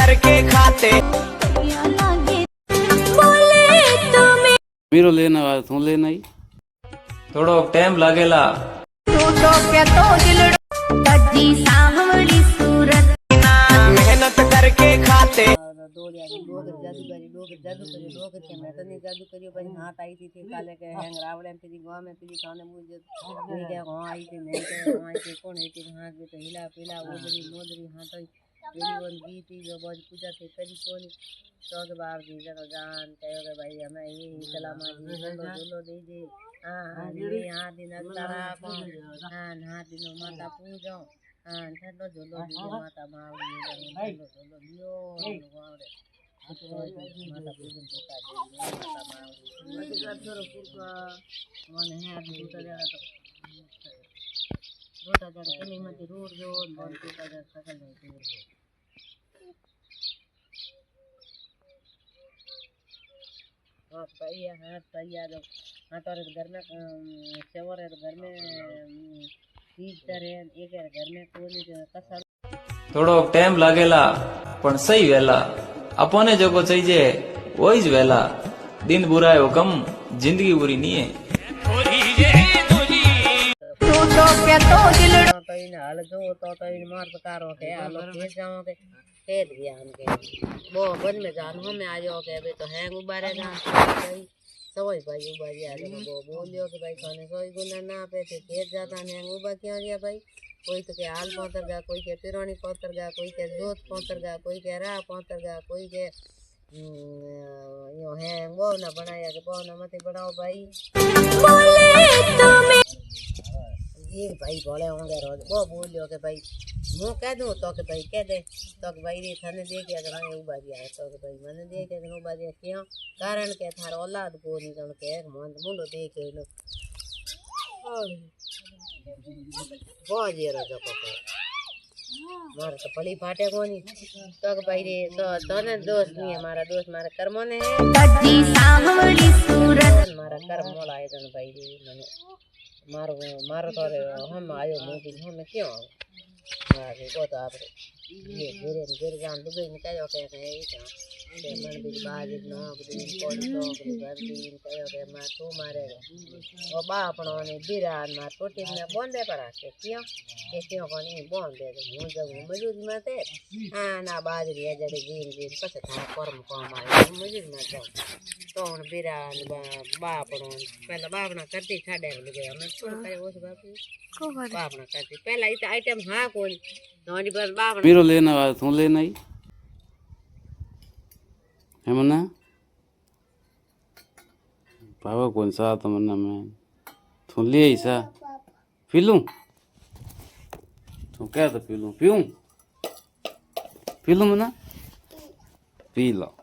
करके खाते मीरो लेना आया तू लेना ही थोड़ो टाइम लागेला मेहनत करके खाते जादू के मैं तो नहीं जादू करियो भाई हाथ आई थी काले के हैंग रावड़े में तेरी गांव में तेरी खाने मुझे नहीं गया वहां आई थी मैं के वहां आई थी कौन है थी हाथ में तो हिला पिला उधरी मोदरी हाथ तेरी वन भी थी जो बहुत पूजा थे करी कौन तो के बाप जी जनो जान कहो के भाई हमें ये कलामा जी झूलो दे दे हां ये हां दिन तारा हां हां दिन माता पूजो हां ठंडो झूलो दे माता मावड़ी झूलो दियो गावड़े माता पूजन होता है माता मावड़ी छोरो पुरका मन है दूटा जरा तो दूटा जरा कनी मत रोड जो मन दूटा जरा सकल नहीं दूर जो हाँ भैया जो हाँ तो घर में सेवर है तो घर में चीज करे एक घर में कोई कसर थोड़ो टाइम लागेला पण सही वेला अपने जो चाहिए वही ज वेला दिन बुरा है कम जिंदगी बुरी नहीं है तो इन हाल जो तो इन मार पकारो के हालो के जाओ के खेत ज्ञान के वो बन में जान में आ जाओ के अबे तो है उबारे ना भाई सवई भाई उबारी आ वो बोलियो कि भाई खाने कोई गुना ना पे थे खेत जाता ने उबा क्यों गया भाई कोई तो के हाल पहुंचर गया कोई के पिरोनी पहुंचर गया कोई के जोत पहुंचर गया कोई के राह पहुंचर गया कोई के यो है वो ना बनाया के वो ना मत बनाओ भाई एक भाई बोले होंगे रोज वो बोलियो के भाई मैं कह दूं तो के भाई कह दे तो के भाई रे थाने दे के अगर आए उबारी आए तो के भाई मैंने दे के उबारी क्यों कारण के थार औलाद को नहीं जण के मुंडो दे के लो बहुत ये रजो को मारे तो पली फाटे कोनी तो के भाई रे तो ने दोस्त नहीं है मारा दोस्त मारा कर्मों ने है मारा कर्म मोला है जण भाई रे मने मारो मारो तो हम आयो मुझे हम क्यों मारे को तो आप ये गिर जान दुबई में कहो के मन भी बाज ना दिन कोई तो घर दिन कहो के मार तू मारेगा वो बापणो ने बिरान मार टोटी में बोंदे पर के क्यों कोनी बोंद दे हूं जब मजूरी में थे हां ना बाजरी है जड़े गिन पछे था कर्म को मारे मजूरी में जाओ तो उन बिरान बापणो पहला बापना करती खाडे लगे हमें छोड़ करे उस बापना करती पहला इत आइटम हां कोनी नोनी पर बापना मीरो लेना आया तू लेना ही है मना बाबा कौन सा तो मना मैं तू ले ऐसा पी लूं तू क्या तो पी लूं पीऊं पी लूं मना पी लो